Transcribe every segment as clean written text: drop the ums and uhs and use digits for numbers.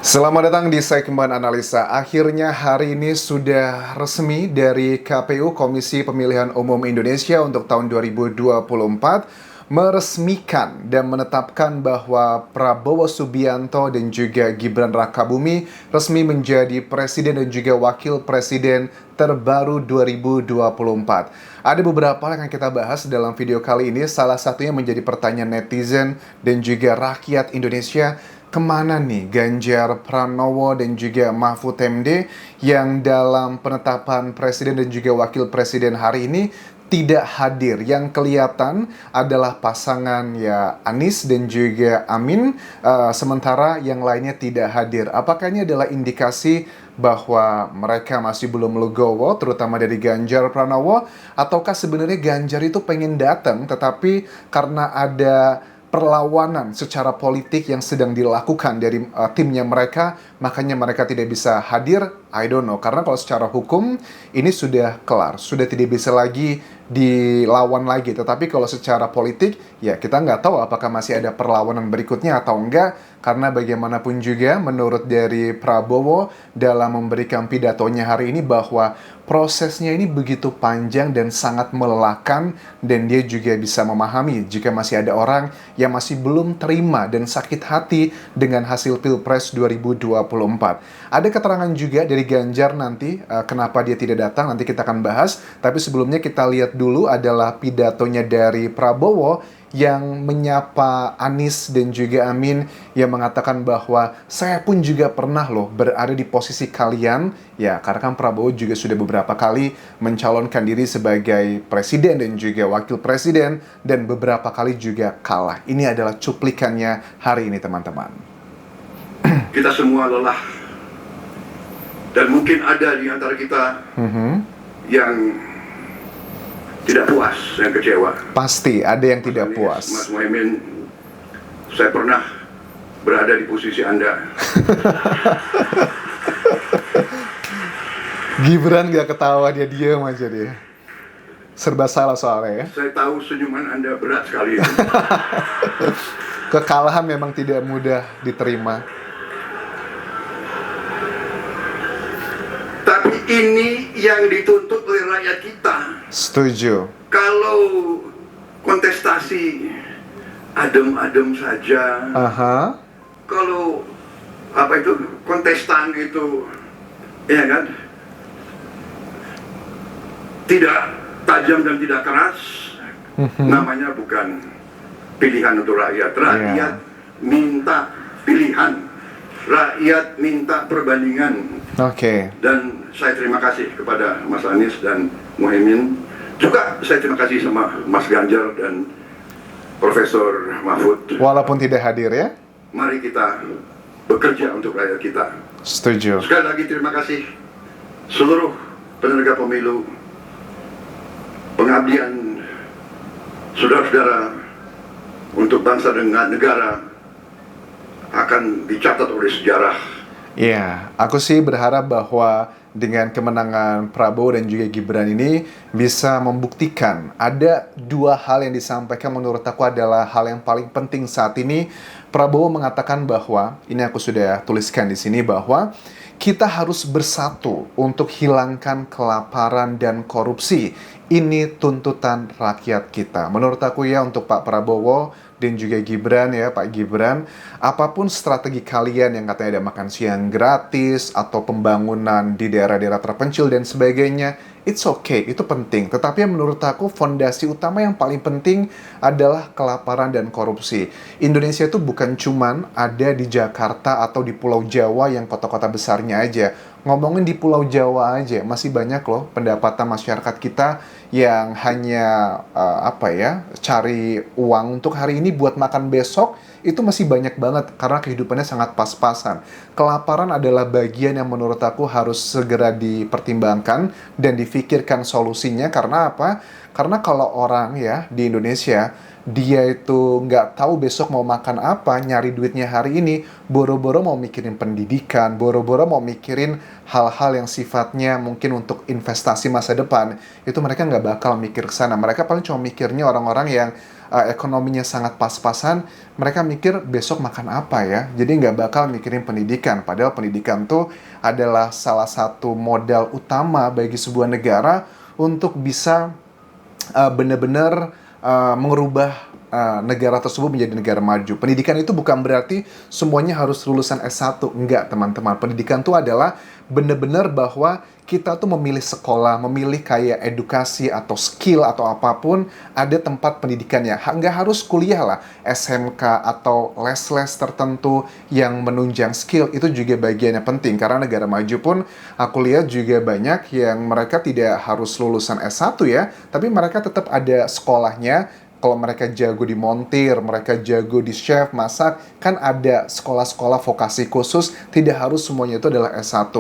Selamat datang di segmen analisa. Akhirnya hari ini sudah resmi dari KPU Komisi Pemilihan Umum Indonesia untuk tahun 2024 meresmikan dan menetapkan bahwa Prabowo Subianto dan juga Gibran Rakabuming resmi menjadi presiden dan juga wakil presiden terbaru 2024. Ada beberapa yang akan kita bahas dalam video kali ini. Salah satunya menjadi pertanyaan netizen dan juga rakyat Indonesia. Kemana nih Ganjar Pranowo dan juga Mahfud MD yang dalam penetapan presiden dan juga wakil presiden hari ini tidak hadir? Yang kelihatan adalah pasangan ya Anies dan juga Amin, sementara yang lainnya tidak hadir. Apakah ini adalah indikasi bahwa mereka masih belum legowo, terutama dari Ganjar Pranowo, ataukah sebenarnya Ganjar itu pengen datang tetapi karena ada perlawanan secara politik yang sedang dilakukan dari timnya mereka, makanya mereka tidak bisa hadir? I don't know, karena kalau secara hukum ini sudah kelar, sudah tidak bisa lagi dilawan lagi. Tetapi kalau secara politik, ya kita nggak tahu apakah masih ada perlawanan berikutnya atau enggak, karena bagaimanapun juga menurut dari Prabowo dalam memberikan pidatonya hari ini bahwa prosesnya ini begitu panjang dan sangat melelahkan, dan dia juga bisa memahami jika masih ada orang yang masih belum terima dan sakit hati dengan hasil Pilpres 2024. Ada keterangan juga dari Ganjar nanti, kenapa dia tidak datang, nanti kita akan bahas. Tapi sebelumnya kita lihat dulu adalah pidatonya dari Prabowo yang menyapa Anies dan juga Amin, yang mengatakan bahwa saya pun juga pernah loh berada di posisi kalian. Ya, karena kan Prabowo juga sudah beberapa kali mencalonkan diri sebagai presiden dan juga wakil presiden, dan beberapa kali juga kalah. Ini adalah cuplikannya hari ini, teman-teman. Kita semua lelah, dan mungkin ada di antara kita yang tidak puas, yang kecewa. Pasti ada yang tidak puas. Mas Muhaimin, saya pernah berada di posisi Anda. Gibran gak ketawa, dia diam aja dia. Serba salah soalnya ya. Saya tahu senyuman Anda berat sekali. Kekalahan memang tidak mudah diterima. Tapi ini yang dituntut oleh rakyat kita. Setuju. Kalau kontestasi adem-adem saja, kalau kontestan itu, ya kan, tidak tajam dan tidak keras, namanya bukan pilihan untuk rakyat. Rakyat minta pilihan, rakyat minta perbandingan. Dan saya terima kasih kepada Mas Anies dan Muhaimin. Juga saya terima kasih sama Mas Ganjar dan Profesor Mahfud. Walaupun tidak hadir ya. Mari kita bekerja untuk rakyat kita. Setuju. Sekali lagi terima kasih seluruh penyelenggara pemilu. Pengabdian saudara-saudara untuk bangsa dan negara akan dicatat oleh sejarah. Iya, aku sih berharap bahwa dengan kemenangan Prabowo dan juga Gibran ini bisa membuktikan ada dua hal yang disampaikan menurut aku adalah hal yang paling penting saat ini. Prabowo mengatakan bahwa, ini aku sudah tuliskan di sini, bahwa kita harus bersatu untuk hilangkan kelaparan dan korupsi. Ini tuntutan rakyat kita. Menurut aku ya, untuk Pak Prabowo dan juga Gibran ya, Pak Gibran, apapun strategi kalian yang katanya ada makan siang gratis atau pembangunan di daerah-daerah terpencil dan sebagainya, it's okay, itu penting. Tetapi menurut aku fondasi utama yang paling penting adalah kelaparan dan korupsi. Indonesia itu bukan cuman ada di Jakarta atau di Pulau Jawa yang kota-kota besarnya aja. Ngomongin di Pulau Jawa aja, masih banyak loh pendapatan masyarakat kita yang hanya cari uang untuk hari ini buat makan besok. Itu masih banyak banget karena kehidupannya sangat pas-pasan. Kelaparan adalah bagian yang menurut aku harus segera dipertimbangkan dan difikirkan solusinya. Karena apa? Karena kalau orang ya di Indonesia dia itu nggak tahu besok mau makan apa, nyari duitnya hari ini, boro-boro mau mikirin pendidikan, boro-boro mau mikirin hal-hal yang sifatnya mungkin untuk investasi masa depan, itu mereka nggak bakal mikir ke sana. Mereka paling cuma mikirnya orang-orang yang ekonominya sangat pas-pasan, mereka mikir besok makan apa ya, jadi nggak bakal mikirin pendidikan. Padahal pendidikan tuh adalah salah satu modal utama bagi sebuah negara untuk bisa benar-benar mengubah negara tersebut menjadi negara maju. Pendidikan itu bukan berarti semuanya harus lulusan S1. Enggak, teman-teman. Pendidikan itu adalah benar-benar bahwa kita tuh memilih sekolah, memilih kayak edukasi atau skill atau apapun, ada tempat pendidikannya. Nggak harus kuliah lah, SMK atau les-les tertentu yang menunjang skill, itu juga bagian yang penting. Karena negara maju pun, aku lihat juga banyak yang mereka tidak harus lulusan S1 ya, tapi mereka tetap ada sekolahnya. Kalau mereka jago di montir, mereka jago di chef, masak, kan ada sekolah-sekolah vokasi khusus, tidak harus semuanya itu adalah S1.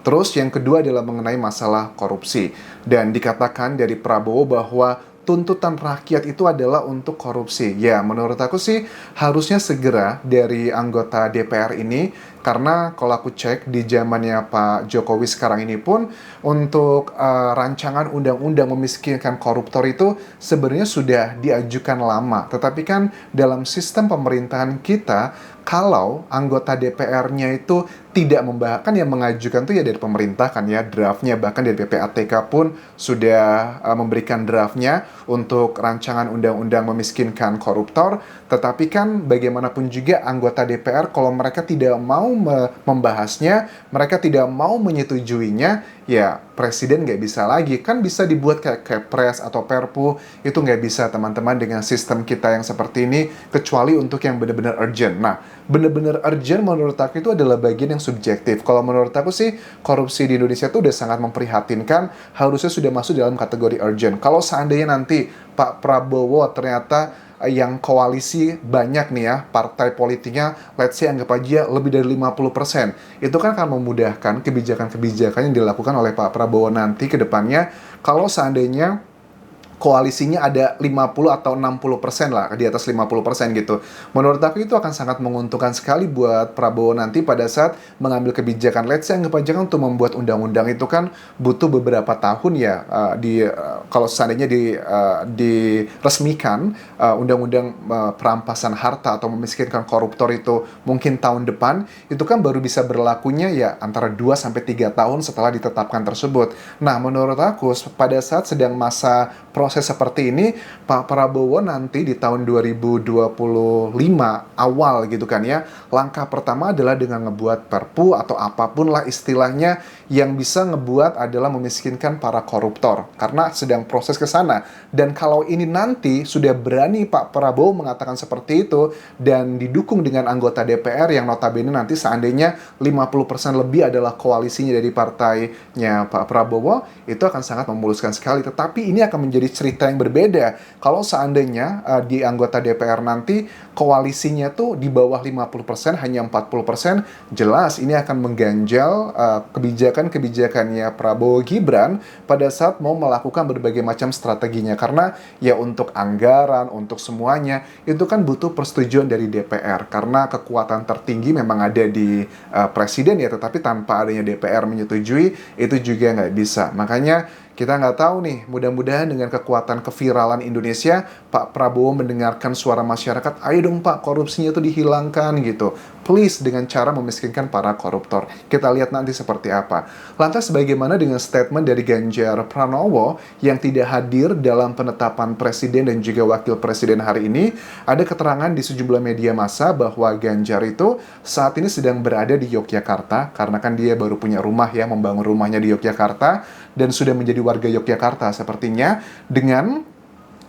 Terus yang kedua adalah mengenai masalah korupsi. Dan dikatakan dari Prabowo bahwa tuntutan rakyat itu adalah untuk korupsi. Ya, menurut aku sih harusnya segera dari anggota DPR ini, karena kalau aku cek di zamannya Pak Jokowi sekarang ini pun, untuk rancangan undang-undang memiskinkan koruptor itu sebenarnya sudah diajukan lama. Tetapi kan dalam sistem pemerintahan kita, kalau anggota DPR-nya itu tidak membahas, kan yang mengajukan tuh ya dari pemerintah kan ya, draftnya, bahkan dari PPATK pun sudah memberikan draftnya untuk rancangan undang-undang memiskinkan koruptor. Tetapi kan bagaimanapun juga anggota DPR kalau mereka tidak mau membahasnya, mereka tidak mau menyetujuinya, ya presiden nggak bisa lagi. Kan bisa dibuat kayak Kepres atau Perpu, itu nggak bisa teman-teman dengan sistem kita yang seperti ini, kecuali untuk yang benar-benar urgent. Nah, benar-benar urgent menurut aku itu adalah bagian yang subjektif. Kalau menurut aku sih, korupsi di Indonesia itu udah sangat memprihatinkan, harusnya sudah masuk dalam kategori urgent. Kalau seandainya nanti Pak Prabowo ternyata yang koalisi banyak nih ya, partai politiknya, let's say anggap aja lebih dari 50%, itu kan akan memudahkan kebijakan-kebijakan yang dilakukan oleh Pak Prabowo nanti ke depannya. Kalau seandainya koalisinya ada 50 atau 60% lah, di atas 50% gitu. Menurut aku itu akan sangat menguntungkan sekali buat Prabowo nanti pada saat mengambil kebijakan. Let's say anggap aja kan untuk membuat undang-undang itu kan butuh beberapa tahun ya, kalau seandainya diresmikan undang-undang perampasan harta atau memiskinkan koruptor itu mungkin tahun depan, itu kan baru bisa berlakunya ya antara 2-3 tahun setelah ditetapkan tersebut. Nah, menurut aku pada saat sedang masa proses seperti ini, Pak Prabowo nanti di tahun 2025 awal gitu kan ya, langkah pertama adalah dengan ngebuat perpu atau apapun lah istilahnya yang bisa ngebuat adalah memiskinkan para koruptor, karena sedang proses ke sana. Dan kalau ini nanti sudah berani Pak Prabowo mengatakan seperti itu dan didukung dengan anggota DPR yang notabene nanti seandainya 50% lebih adalah koalisinya dari partainya Pak Prabowo, itu akan sangat memuluskan sekali. Tetapi ini akan menjadi cerita yang berbeda kalau seandainya di anggota DPR nanti koalisinya tuh di bawah 50%, hanya 40%, jelas ini akan mengganjal kebijakan-kebijakannya Prabowo Gibran pada saat mau melakukan berbagai macam strateginya. Karena ya untuk anggaran, untuk semuanya, itu kan butuh persetujuan dari DPR. Karena kekuatan tertinggi memang ada di presiden ya, tetapi tanpa adanya DPR menyetujui, itu juga nggak bisa. Makanya kita nggak tahu nih, mudah-mudahan dengan kekuatan keviralan Indonesia, Pak Prabowo mendengarkan suara masyarakat, ayo dong Pak, korupsinya itu dihilangkan gitu. Please, dengan cara memiskinkan para koruptor. Kita lihat nanti seperti apa. Lantas bagaimana dengan statement dari Ganjar Pranowo yang tidak hadir dalam penetapan presiden dan juga wakil presiden hari ini? Ada keterangan di sejumlah media massa bahwa Ganjar itu saat ini sedang berada di Yogyakarta, karena kan dia baru punya rumah ya, membangun rumahnya di Yogyakarta, dan sudah menjadi warga Yogyakarta sepertinya, dengan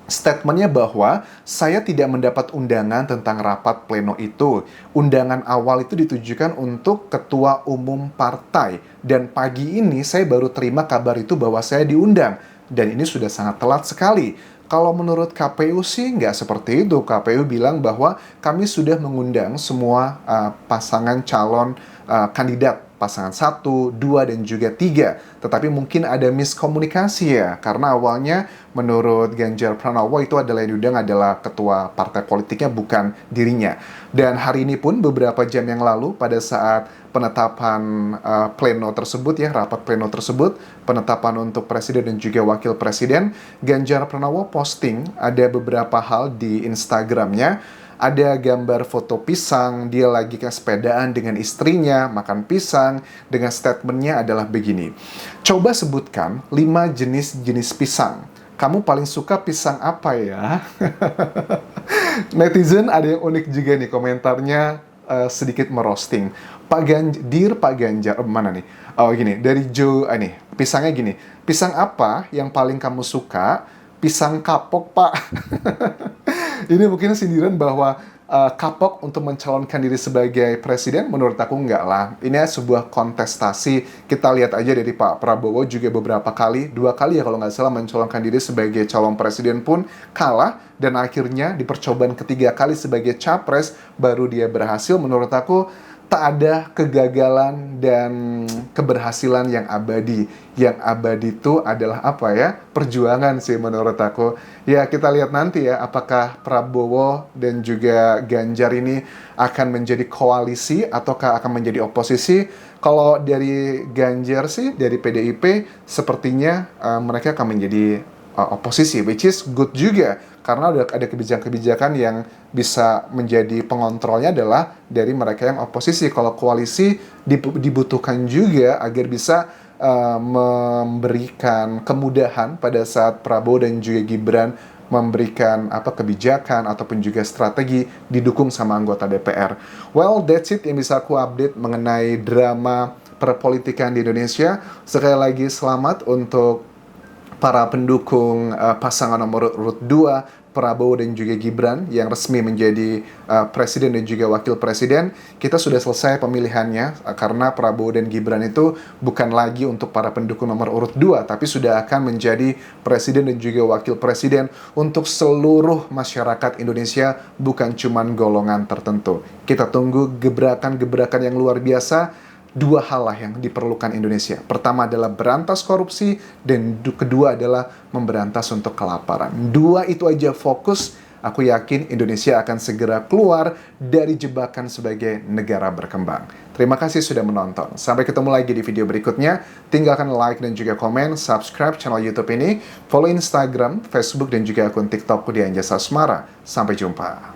statementnya bahwa saya tidak mendapat undangan tentang rapat pleno itu. Undangan awal itu ditujukan untuk ketua umum partai, dan pagi ini saya baru terima kabar itu bahwa saya diundang, dan ini sudah sangat telat sekali. Kalau menurut KPU sih nggak seperti itu. KPU bilang bahwa kami sudah mengundang semua pasangan calon kandidat pasangan 1, 2, dan juga 3. Tetapi mungkin ada miskomunikasi ya, karena awalnya menurut Ganjar Pranowo itu adalah yang diundang adalah ketua partai politiknya, bukan dirinya. Dan hari ini pun beberapa jam yang lalu pada saat penetapan pleno tersebut ya, rapat pleno tersebut, penetapan untuk presiden dan juga wakil presiden, Ganjar Pranowo posting ada beberapa hal di Instagramnya. Ada gambar foto pisang, dia lagi ke sepedaan dengan istrinya, makan pisang, dengan statementnya adalah begini. Coba sebutkan 5 jenis pisang. Kamu paling suka pisang apa ya? Netizen ada yang unik juga nih komentarnya, sedikit merosting. Pak Ganjar, mana nih? Oh gini, dari Joe, nih, pisangnya gini. Pisang apa yang paling kamu suka? Pisang kapok, Pak. Ini mungkin sindiran bahwa kapok untuk mencalonkan diri sebagai presiden, menurut aku enggak lah. Ini sebuah kontestasi. Kita lihat aja dari Pak Prabowo juga beberapa kali, 2 kali ya kalau nggak salah, mencalonkan diri sebagai calon presiden pun kalah. Dan akhirnya di percobaan ketiga kali sebagai capres, baru dia berhasil. Menurut aku, tak ada kegagalan dan keberhasilan yang abadi. Yang abadi itu adalah apa ya? Perjuangan sih menurut aku. Ya kita lihat nanti ya, apakah Prabowo dan juga Ganjar ini akan menjadi koalisi ataukah akan menjadi oposisi. Kalau dari Ganjar sih, dari PDIP, sepertinya mereka akan menjadi oposisi, which is good juga. Karena ada kebijakan-kebijakan yang bisa menjadi pengontrolnya adalah dari mereka yang oposisi. Kalau koalisi dibutuhkan juga agar bisa memberikan kemudahan pada saat Prabowo dan juga Gibran memberikan kebijakan ataupun juga strategi didukung sama anggota DPR. Well, that's it yang bisa aku update mengenai drama perpolitikan di Indonesia. Sekali lagi selamat untuk para pendukung pasangan nomor urut 2, Prabowo dan juga Gibran, yang resmi menjadi presiden dan juga wakil presiden. Kita sudah selesai pemilihannya, karena Prabowo dan Gibran itu bukan lagi untuk para pendukung nomor urut 2, tapi sudah akan menjadi presiden dan juga wakil presiden untuk seluruh masyarakat Indonesia, bukan cuman golongan tertentu. Kita tunggu gebrakan-gebrakan yang luar biasa. 2 hal lah yang diperlukan Indonesia. Pertama adalah berantas korupsi, dan kedua adalah memberantas untuk kelaparan. 2 itu aja fokus, aku yakin Indonesia akan segera keluar dari jebakan sebagai negara berkembang. Terima kasih sudah menonton. Sampai ketemu lagi di video berikutnya. Tinggalkan like dan juga komen, subscribe channel YouTube ini, follow Instagram, Facebook, dan juga akun TikTokku di Anjasa Asmara. Sampai jumpa.